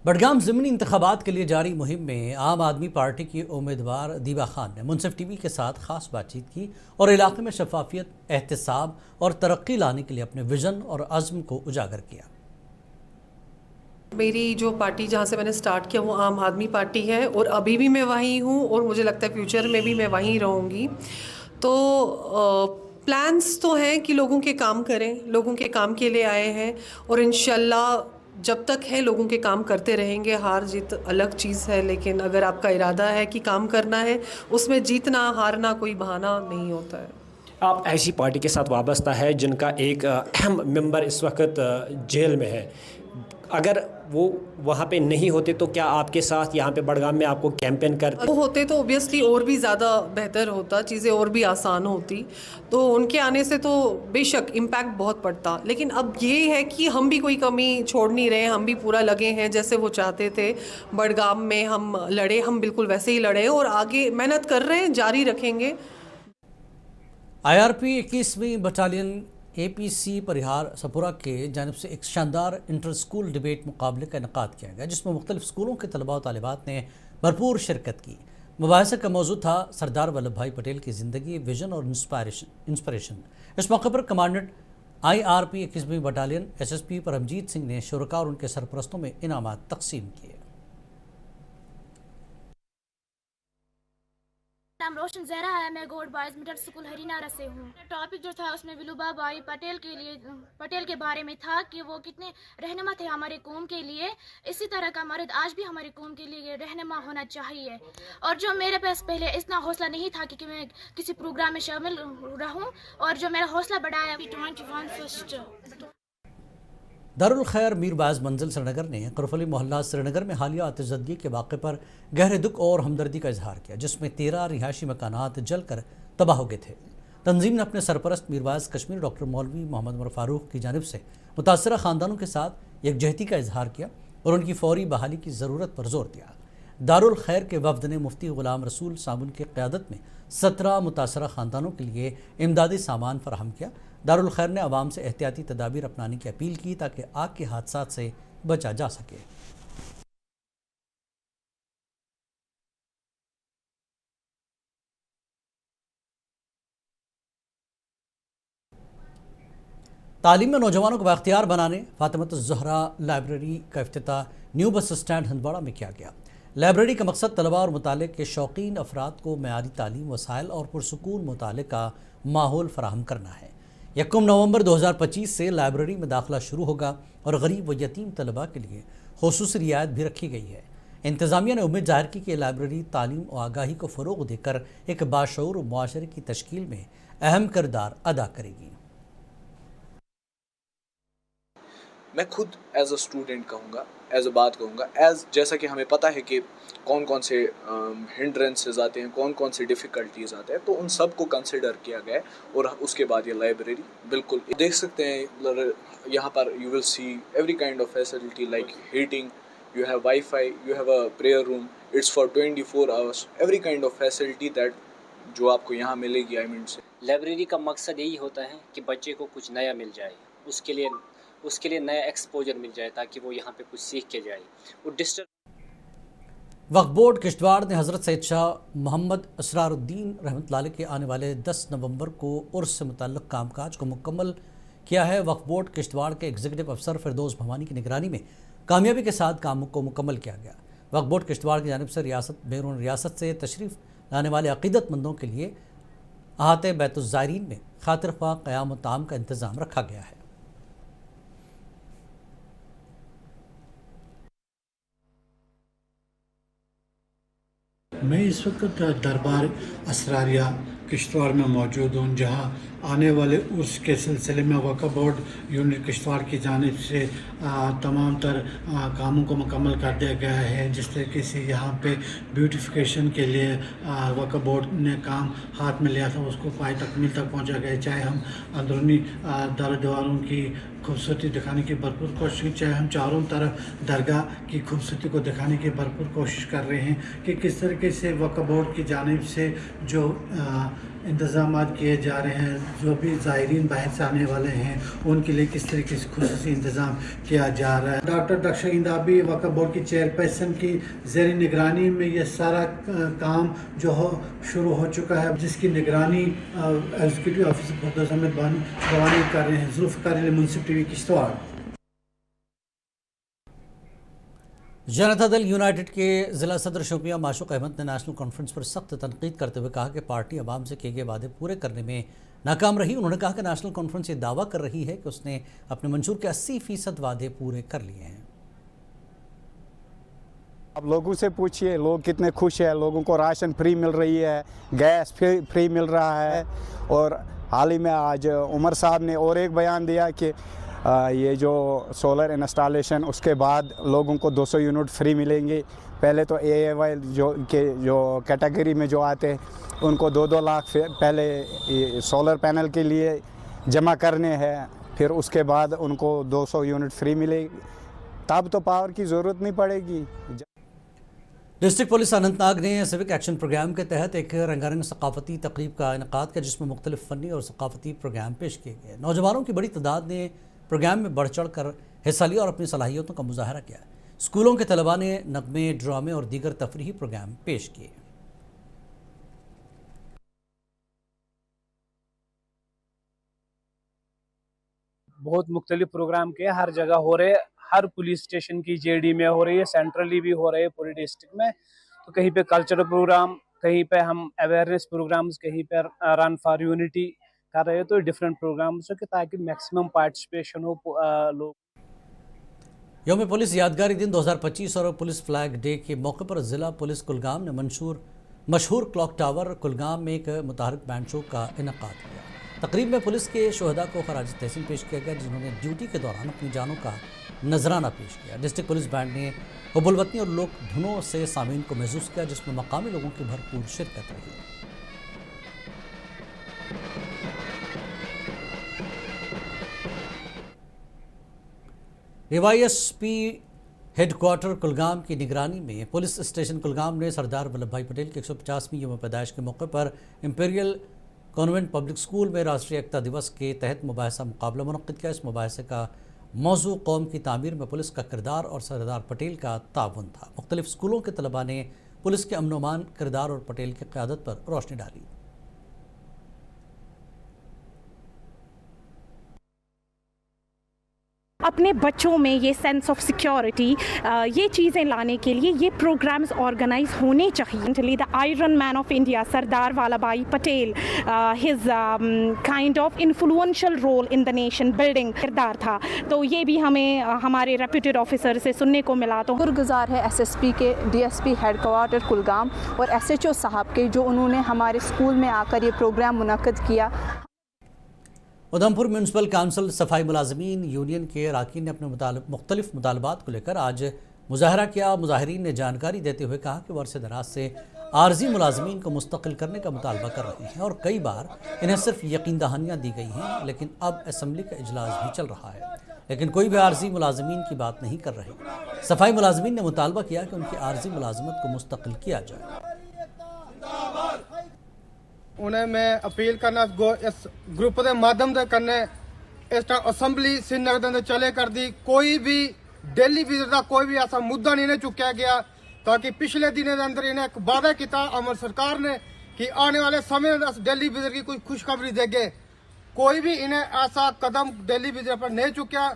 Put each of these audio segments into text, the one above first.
बडगाम ज़िमनी इंतखाबात के लिए जारी मुहिम में आम आदमी पार्टी की उम्मीदवार दीबा खान ने मुनसिफ टीवी के साथ खास बातचीत की और इलाके में शफाफियत, एहतसाब और तरक्की लाने के लिए अपने विजन और अज़्म को उजागर किया। मेरी जो पार्टी जहाँ से मैंने स्टार्ट किया वो आम आदमी पार्टी है और अभी भी मैं वहीं हूँ और मुझे लगता है फ्यूचर में भी मैं वहीं रहूँगी। तो प्लान्स तो हैं कि लोगों के काम करें, लोगों के काम के लिए आए हैं और इंशाल्लाह जब तक है लोगों के काम करते रहेंगे। हार जीत अलग चीज़ है, लेकिन अगर आपका इरादा है कि काम करना है, उसमें जीतना हारना कोई बहाना नहीं होता है। आप ऐसी पार्टी के साथ वाबस्ता है जिनका एक अहम मेंबर इस वक्त जेल में है, अगर वो वहाँ पे नहीं होते तो क्या आपके साथ यहाँ पे बडगाम में आपको कैंपेन करते? वो होते तो ऑब्वियसली और भी ज़्यादा बेहतर होता, चीज़ें और भी आसान होती। तो उनके आने से तो बेशक इम्पैक्ट बहुत पड़ता, लेकिन अब ये है कि हम भी कोई कमी छोड़ नहीं रहे, हम भी पूरा लगे हैं। जैसे वो चाहते थे बडगाम में हम लड़े, हम बिल्कुल वैसे ही लड़े और आगे मेहनत कर रहे हैं, जारी रखेंगे। IRP 21वीं बटालियन APC परिहार सपुरा के जानिब से एक शानदार इंटर स्कूल डिबेट मुकाबले का इनेकाद किया गया, जिसमें मुख्तलिफ स्कूलों के तलबा और तालिबात ने भरपूर शिरकत की। मुबाहिसा का मौजू था सरदार वल्लभ भाई पटेल की ज़िंदगी, विजन और इंस्पायरेशन। इस मौके पर कमांडेंट IRP 21वीं बटालियन SSP परमजीत सिंह ने शुरका और उनके सरपरस्तों में इनामात तकसीम किए। नाम रोशन जहरा है। मैं गौड़ बॉयज मिडल स्कूल हरिनारा से हूँ। टॉपिक जो था उसमें विनोबा भाई पटेल के बारे में था कि वो कितने रहनुमा थे हमारे कौम के लिए। इसी तरह का मर्द आज भी हमारे कौम के लिए रहनुमा होना चाहिए। और जो मेरे पास पहले इतना हौसला नहीं था कि मैं किसी प्रोग्राम में शामिल रहूँ, और जो मेरा हौसला बढ़ाया 21 फर्स्ट। दारुल खैर मीरबाज मंजिल श्रीनगर ने कुरफली मोहल्ला श्रीनगर में हालिया आतिशज़दगी के वाक़े पर गहरे दुख और हमदर्दी का इजहार किया, जिसमें 13 रिहायशी मकानात जलकर तबाह हो गए थे। तंजीम ने अपने सरपरस्त मीरबाज कश्मीर डॉक्टर मौलवी मोहम्मद उमर फारूक की जानिब से मुतासरा ख़ानदानों के साथ यकजहती का इजहार किया और उनकी फौरी बहाली की ज़रूरत पर जोर दिया। दारुल खैर के वफ़द ने मुफ्ती ग़ुलाम रसूल साबुन की क़यादत में 17 मुतासरा ख़ानदानों के लिए इमदादी सामान फराहम किया। दारुल खैर ने आवाम से एहतियाती तदाबीर अपनाने की अपील की ताकि आग के हादसात से बचा जा सके। तालीम में नौजवानों को बाख्तियार बनाने फातिमत ज़हरा लाइब्रेरी का इफ्तिताह न्यू बस स्टैंड हंदवाड़ा में किया गया। लाइब्रेरी का मकसद तलबा और मुताले के शौकीन अफराद को मयारी तालीम, वसाइल और पुरसुकून मुताले का माहौल फराहम करना है। 1 नवंबर 2025 से लाइब्रेरी में दाखिला शुरू होगा और गरीब व यतीम तलबा के लिए खुसूसी रियायत भी रखी गई है। इंतज़ामिया ने उम्मीद जाहिर की कि लाइब्रेरी तालीम और आगाही को फ़रोग़ देकर एक बाशऊर मुआशरे की तश्कील में अहम किरदार अदा करेगी। मैं खुद एज अ स्टूडेंट कहूँगा, एज अ बात कहूँगा, जैसा कि हमें पता है कि कौन कौन से हिंड्रेंसेस आते हैं, कौन कौन से डिफ़िकल्टीज़ आते हैं, तो उन सब को कंसिडर किया गया है। और उसके बाद ये लाइब्रेरी बिल्कुल देख सकते हैं, यहाँ पर you will see every kind of facility like heating, you have wifi, you have a prayer room, it's for 24 hours, every kind of facility that जो आपको यहाँ मिलेगी। आई मीन से लाइब्रेरी का मकसद यही होता है कि बच्चे को कुछ नया मिल जाए, उसके लिए नया एक्सपोजर मिल जाए, ताकि वो यहाँ पे कुछ सीख के जाए। वक्फ बोर्ड किश्तवाड़ ने हज़रत सैयद शाह मोहम्मद असरारुद्दीन रहमतुल्लाह अलैह के आने वाले 10 नवंबर को उर्स से मुतल्लिक़ कामकाज को मुकम्मल किया है। वक्फ बोर्ड किश्तवाड़ के एग्जीक्यूटिव अफसर फिरदौस भवानी की निगरानी में कामयाबी के साथ काम को मुकम्मल किया गया। वक्फ बोर्ड किश्तवाड़ की जानिब से रियासत बैरून रियासत से तशरीफ़ लाने वाले अक़ीदतमंदों के लिए अहाते बैतुज़्ज़ायरीन में खातिर ख्वाह क़याम व ताम का इंतज़ाम रखा गया है। मैं इस वक्त दरबार असरारिया किश्तवाड़ में मौजूद हूँ, जहाँ आने वाले उर्स के सिलसिले में वक्फ बोर्ड यूनिट किश्तवाड़ की जानिब से तमाम तर कामों को मुकम्मल कर दिया गया है। जिस तरीके से यहाँ पे ब्यूटिफिकेशन के लिए वक्फ बोर्ड ने काम हाथ में लिया था, उसको पाए तकमील तक पहुँचा गया। चाहे हम अंदरूनी दर दीवारों की खूबसूरती दिखाने की भरपूर कोशिश की, चाहे हम चारों तरफ दरगाह की खूबसूरती को दिखाने की भरपूर कोशिश कर रहे हैं कि किस तरीके से वक्फ बोर्ड की जानिब से जो इंतज़ाम किए जा रहे हैं? जो भी ज़ायरीन बाहर से आने वाले हैं उनके लिए किस तरीके से खुसूसी इंतज़ाम किया जा रहा है? डॉक्टर दक्षिंदा भी वक्फ बोर्ड की चेयरपर्सन की ज़ेर निगरानी में ये सारा काम जो हो शुरू हो चुका है, जिसकी निगरानी एग्जीक्यूटिव ऑफिसर फरदौस अहमद भवानी कर रहे हैं। जुल्फ़िकार अली, मुंसिफ टीवी किश्तवाड़। जनता दल यूनाइटेड के ज़िला सदर शोपियां माशूक अहमद ने नेशनल कॉन्फ्रेंस पर सख्त तनकीद करते हुए कहा कि पार्टी अवाम से किए गए वादे पूरे करने में नाकाम रही। उन्होंने कहा कि नेशनल कॉन्फ्रेंस ये दावा कर रही है कि उसने अपने मंजूर के 80% वादे पूरे कर लिए हैं। अब लोगों से पूछिए, लोग कितने खुश हैं। लोगों को राशन फ्री मिल रही है, गैस फ्री मिल रहा है। और हाल ही में आज उमर साहब ने और एक बयान दिया कि ये जो सोलर इंस्टॉलेशन उसके बाद लोगों को 200 यूनिट फ्री मिलेंगे। पहले तो AAY जो कैटेगरी में जो आते हैं उनको 2-2 लाख पहले सोलर पैनल के लिए जमा करने हैं, फिर उसके बाद उनको 200 यूनिट फ्री मिलेगी, तब तो पावर की ज़रूरत नहीं पड़ेगी। डिस्ट्रिक्ट पुलिस अनंतनाग ने सिविक एक्शन प्रोग्राम के तहत एक रंगारंग सकाफती तकरीब का इनेकाद किया, जिसमें मुख्तलिफ फ़नी और सकाफती प्रोग्राम पेश किए गए। नौजवानों की बड़ी तादाद ने प्रोग्राम में बढ़ चढ़ कर हिस्सा लिया और अपनी सलाहियतों का मुजाहरा किया। स्कूलों के तलबा ने नगमे, ड्रामे और दीगर तफरीही प्रोग्राम पेश किए। बहुत मुख्तलिफ प्रोग्राम के हर जगह हो रहे, हर पुलिस स्टेशन की JD में हो रही है, सेंट्रली भी हो रहे हैं पूरे डिस्ट्रिक्ट में। तो कहीं पे कल्चरल प्रोग्राम, कहीं पे हम अवेयरनेस प्रोग्राम्स, कहीं पे रन फॉर यूनिटी कर रहे हैं। तो डिफरेंट प्रोग्राम्स हो ताकि मैक्सिमम पार्टिसिपेशन हो लोग। यौम पुलिस यादगारी दिन 2025 और पुलिस फ्लैग डे के मौके पर ज़िला पुलिस कुलगाम ने मशहूर क्लॉक टावर कुलगाम में एक मुतहरक बैंड शो का इनेकाद किया। तकरीब में पुलिस के शोहदा को खराज तहसीन पेश किया गया, जिन्होंने ड्यूटी के दौरान अपनी जानों का नजराना पेश किया। डिस्ट्रिक्ट पुलिस बैंड ने हुब्बुल-वतनी और लोक धुनों से सामीन को महसूस किया, जिसमें मकामी लोगों की भरपूर शिरकत रही। DYSP हेडक्वार्टर कुलगाम की निगरानी में पुलिस स्टेशन कुलगाम ने सरदार वल्लभ भाई पटेल की 150वीं यौम पैदाइश के मौके पर इंपीरियल कॉन्वेंट पब्लिक स्कूल में राष्ट्रीय एकता दिवस के तहत मुबाहिसा मुकाबला मुनक्किद किया। इस मुबाहिसे का मौजू कौम की तामीर में पुलिस का किरदार और सरदार पटेल का ताउन था। मुख्तलिफ स्कूलों के तलबा ने पुलिस के अमन-ओ-मान, किरदार और पटेल की क़यादत पर रोशनी डाली। अपने बच्चों में ये सेंस ऑफ सिक्योरिटी, ये चीज़ें लाने के लिए ये प्रोग्राम्स ऑर्गेनाइज होने चाहिए। The Iron Man of India Sardar Vallabh Bhai Patel, his kind of influential role in the nation building किरदार था। तो ये भी हमें हमारे रेप्यूटेड ऑफिसर से सुनने को मिला। तो शुक्रगुजार है SSP के, DSP हेडक्वार्टर कुलगाम और SHO साहब के, जो उन्होंने हमारे स्कूल में आकर ये प्रोग्राम मुनक्किद किया। उधमपुर म्यूनसिपल काउंसिल सफाई मुलाजमीन यूनियन के अरकान ने अपने मुख्तलिफ मुतालबात को लेकर आज मुजाहरा किया। मुजाहिरीन ने जानकारी देते हुए कहा कि वर्ष दराज से आर्जी मुलाजमीन को मुस्तकिल करने का मुतालबा कर रहे हैं और कई बार इन्हें सिर्फ यकीन दहानियाँ दी गई हैं, लेकिन अब असम्बली का इजलास भी चल रहा है, लेकिन कोई भी आर्जी मुलाजमीन की बात नहीं कर रहे। सफाई मुलाजमीन ने मुतालबा किया कि उनकी आर्जी मुलाजमत को मुस्तकिल किया जाए। उन्हें मैं अपील करना इस ग्रुप के माध्यम से करने, इस असैम्बली श्रीनगर के चले कर दी, कोई भी डेली विजिट का कोई भी ऐसा मुद्दा नहीं चुकया गया, ताकि पिछले दिनों के अंदर इन्हें एक वादा किया अमर सरकार ने कि आने वाले समय में डेली विजिट की कोई खुशखबरी देंगे। कोई भी इन्हें ऐसा कदम डेली विजिट पर नहीं चुकया,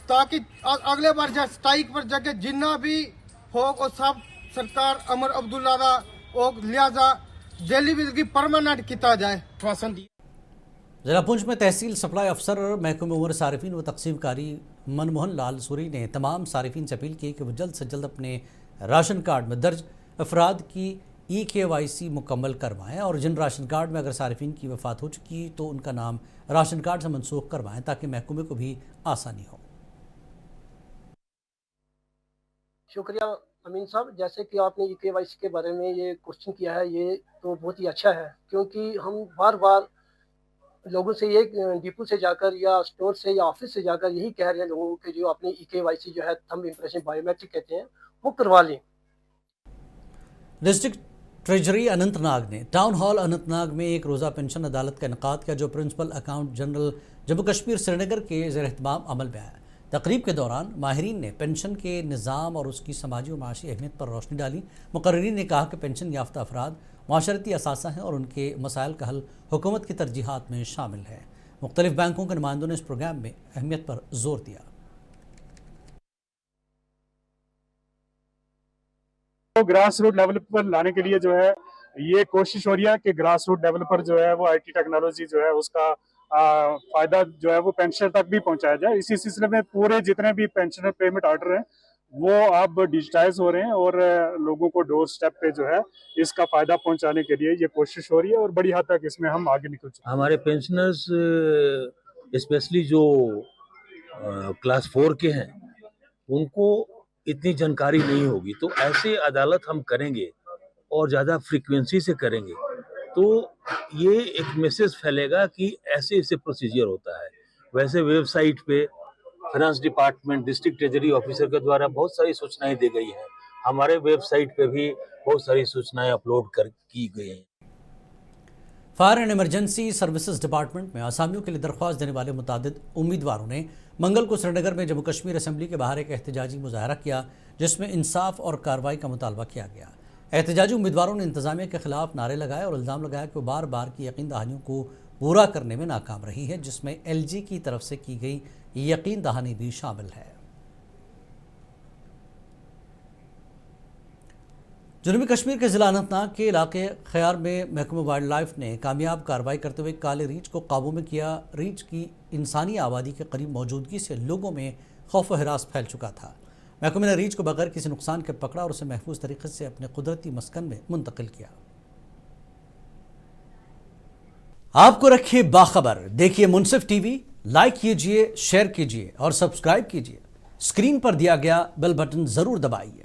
ताकि अगले बार जब स्ट्राइक पर जगह जिन्ना भी हो वो सब सरकार अमर अब्दुल्ला का लिहाजा डेली विजिट की परमानेंट किया जाए। आश्वासन दिया। जिला पुंछ में तहसील सप्लाई अफसर महकमे उमर सारिफीन व तकसीमकारी मनमोहन लाल सूरी ने तमाम सारिफीन से अपील की कि वो जल्द से जल्द अपने राशन कार्ड में दर्ज अफराद की EKYC मुकम्मल करवाएं और जिन राशन कार्ड में अगर सारिफीन की वफ़ात हो चुकी तो उनका नाम राशन कार्ड से मनसूख करवाएं, ताकि महकमे को भी आसानी हो। शुक्रिया अमीन साहब, जैसे कि आपने EKYC के बारे में ये क्वेश्चन किया है, ये तो बहुत ही अच्छा है, क्योंकि हम बार बार लोगों से ये डिपो से जाकर या स्टोर से या ऑफिस से जाकर यही कह रहे हैं लोगों के जो अपनी EKYC जो है थंब इम्प्रेशन बायोमेट्रिक कहते हैं वो करवा लें। डिस्ट्रिक्ट ट्रेजरी अनंतनाग ने टाउन हॉल अनंतनाग में एक रोज़ा पेंशन अदालत का इनेकाद किया जो principal account general Jammu Kashmir Srinagar के ज़ेर एहतमाम अमल में आया। तकरीब के दौरान माहिरीन ने पेंशन के निज़ाम और उसकी समाजी और माशी अहमियत पर रोशनी डाली। मुकर्रीरीन ने कहा कि पेंशन याफ्ता अफराद माशरती असासा हैं और उनके मसाइल का हल हुकूमत की तरजीहात में शामिल है। मुख्तलिफ बैंकों के नुमाइंदों ने इस प्रोग्राम में अहमियत पर जोर दिया। तो ग्रास रूट लेवल पर लाने के लिए जो है ये कोशिश हो रही है कि ग्रास रूट लेवल पर जो है वो आईटी टेक्नोलॉजी जो है उसका फायदा जो है वो पेंशनर तक भी पहुंचाया जाए। इसी सिलसिले में पूरे जितने भी पेंशनर पेमेंट ऑर्डर हैं वो अब डिजिटाइज हो रहे हैं और लोगों को डोर स्टेप पे जो है इसका फायदा पहुंचाने के लिए ये कोशिश हो रही है और बड़ी हद तक इसमें हम आगे निकल चुके हैं। हमारे पेंशनर्स स्पेशली जो क्लास 4 के हैं उनको इतनी जानकारी नहीं होगी, तो ऐसे अदालत हम करेंगे और ज़्यादा फ्रीक्वेंसी से करेंगे तो ये एक मैसेज फैलेगा कि ऐसे ऐसे प्रोसीजर होता है। वैसे वेबसाइट पे finance department district treasury officer के द्वारा बहुत सारी सूचनाएं दी गई हैं, हमारे वेबसाइट पे भी बहुत सारी सूचनाएं अपलोड की गई हैं। Fire and emergency services department में आसामियों के लिए दरख्वास्त देने वाले मुतादिद उम्मीदवारों ने मंगल को श्रीनगर में जम्मू कश्मीर असेंबली के बाहर एक एहतजाजी मुजाहरा किया जिसमें इंसाफ और कार्रवाई का मुतालबा किया गया। एहतजाजी उम्मीदवारों ने इंतजामिया के खिलाफ नारे लगाए और इल्ज़ाम लगाया कि वो बार बार की यकीन दहानियों को पूरा करने में नाकाम रही है, जिसमें LG की तरफ से की गई यकीन दहानी भी शामिल है। जनूबी कश्मीर के ज़िला अनंतनाग के इलाके खयार में महकमा वाइल्ड लाइफ ने कामयाब कार्रवाई करते हुए काले रीछ को काबू में किया। रीछ की इंसानी आबादी के करीब मौजूदगी से लोगों में खौफ व हिरास फैल चुका था। महकमे ने रीछ को बगैर किसी नुकसान के पकड़ा और उसे महफूज तरीके से अपने कुदरती मस्कन में मुंतकिल किया। आपको रखिए बाखबर, देखिए मुनसिफ टीवी, लाइक कीजिए, शेयर कीजिए और सब्सक्राइब कीजिए। स्क्रीन पर दिया गया बेल बटन जरूर दबाइए।